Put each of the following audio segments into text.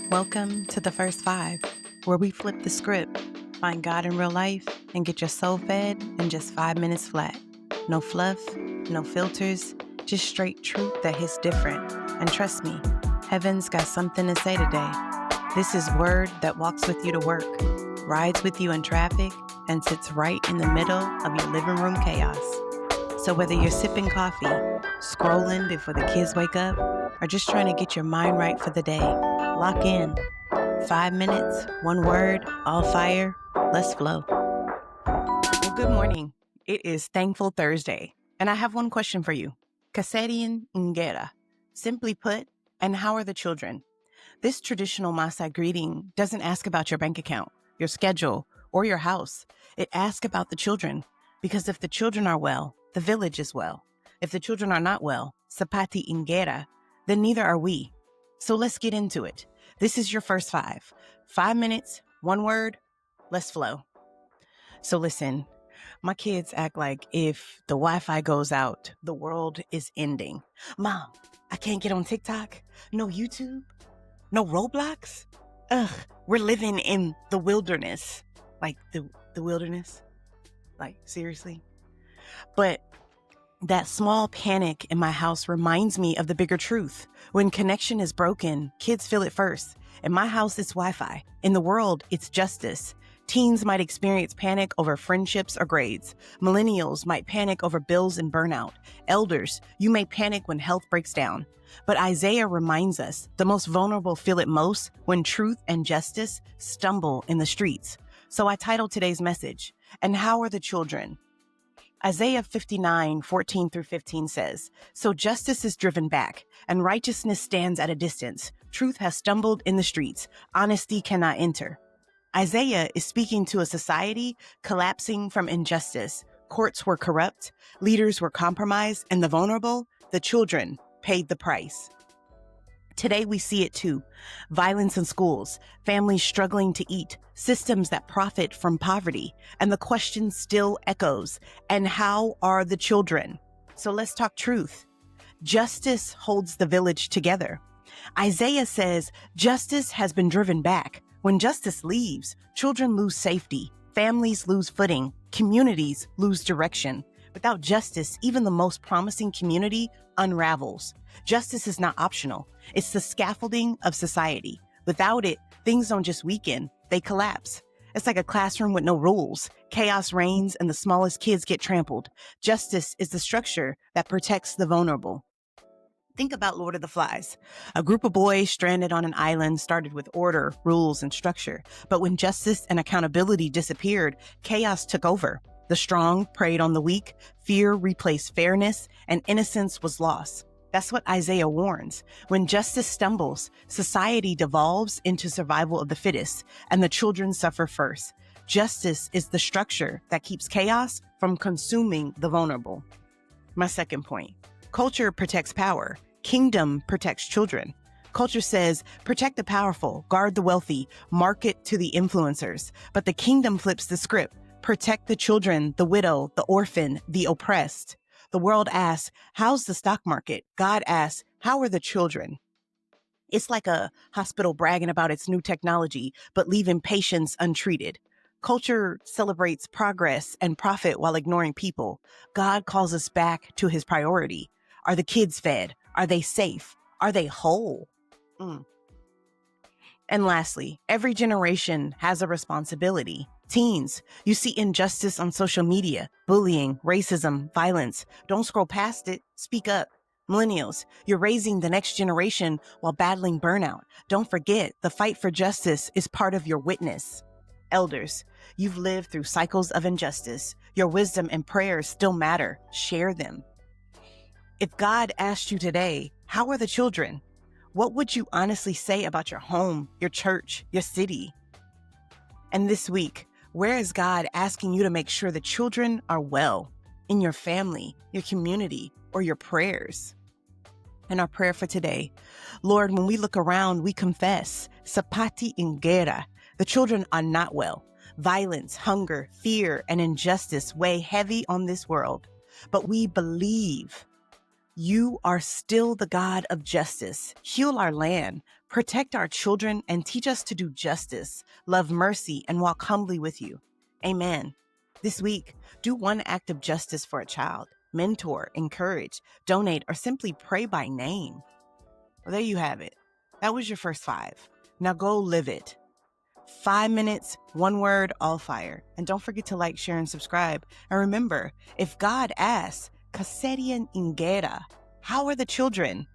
Welcome to the First Five, where we flip the script, find God in real life, and get your soul fed in just 5 minutes flat. No fluff, no filters, just straight truth that hits different. And trust me, heaven's got something to say today. This is word that walks with you to work, rides with you in traffic, and sits right in the middle of your living room chaos. So whether you're sipping coffee, scrolling before the kids wake up, or just trying to get your mind right for the day, lock in. 5 minutes, one word, all fire. Let's flow. Well, good morning. It is Thankful Thursday, and I have one question for you. Kasserian Ingera. Simply put, and how are the children? This traditional Maasai greeting doesn't ask about your bank account, your schedule, or your house. It asks about the children, because if the children are well, the village is well. If the children are not well, Sapati Ingera, then neither are we. So let's get into it. This is your first five. 5 minutes, one word, let's flow. So listen, my kids act like if the Wi-Fi goes out, the world is ending. Mom, I can't get on TikTok, no YouTube, no Roblox. We're living in the wilderness. Like the wilderness? Like, seriously? But that small panic in my house reminds me of the bigger truth. When connection is broken, kids feel it first. In my house, it's Wi-Fi. In the world, it's justice. Teens might experience panic over friendships or grades. Millennials might panic over bills and burnout. Elders, you may panic when health breaks down. But Isaiah reminds us the most vulnerable feel it most when truth and justice stumble in the streets. So I titled today's message, "And How Are the Children?" Isaiah 59:14-15 says, "So justice is driven back, and righteousness stands at a distance. Truth has stumbled in the streets. Honesty cannot enter." Isaiah is speaking to a society collapsing from injustice. Courts were corrupt, leaders were compromised, and the vulnerable, the children, paid the price. Today we see it too. Violence in schools, families struggling to eat, systems that profit from poverty. And the question still echoes, and how are the children? So let's talk truth. Justice holds the village together. Isaiah says justice has been driven back. When justice leaves, children lose safety, families lose footing, communities lose direction. Without justice, even the most promising community unravels. Justice is not optional. It's the scaffolding of society. Without it, things don't just weaken, they collapse. It's like a classroom with no rules. Chaos reigns and the smallest kids get trampled. Justice is the structure that protects the vulnerable. Think about Lord of the Flies. A group of boys stranded on an island started with order, rules, and structure. But when justice and accountability disappeared, chaos took over. The strong preyed on the weak, fear replaced fairness, and innocence was lost. That's what Isaiah warns. When justice stumbles, society devolves into survival of the fittest, and the children suffer first. Justice is the structure that keeps chaos from consuming the vulnerable. My second point. Culture protects power. Kingdom protects children. Culture says, protect the powerful, guard the wealthy, market to the influencers. But the kingdom flips the script. Protect the children, the widow, the orphan, the oppressed. The world asks, how's the stock market? God asks, how are the children? It's like a hospital bragging about its new technology, but leaving patients untreated. Culture celebrates progress and profit while ignoring people. God calls us back to his priority. Are the kids fed? Are they safe? Are they whole? And lastly, every generation has a responsibility. Teens, you see injustice on social media, bullying, racism, violence. Don't scroll past it. Speak up. Millennials, you're raising the next generation while battling burnout. Don't forget, the fight for justice is part of your witness. Elders, you've lived through cycles of injustice. Your wisdom and prayers still matter. Share them. If God asked you today, how are the children? What would you honestly say about your home, your church, your city? And this week, where is God asking you to make sure the children are well in your family, your community, or your prayers? And our prayer for today, Lord, when we look around, we confess, Sapati Ingera, the children are not well. Violence, hunger, fear, and injustice weigh heavy on this world. But we believe You are still the God of justice. Heal our land, protect our children, and teach us to do justice, love mercy, and walk humbly with you. Amen. This week, do one act of justice for a child. Mentor, encourage, donate, or simply pray by name. Well, there you have it. That was your first 5. Now go live it. 5 minutes, 1 word, all fire. And don't forget to like, share, and subscribe. And remember, if God asks, Kasserian Ingera, how are the children?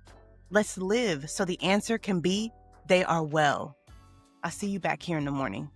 Let's live so the answer can be, they are well. I'll see you back here in the morning.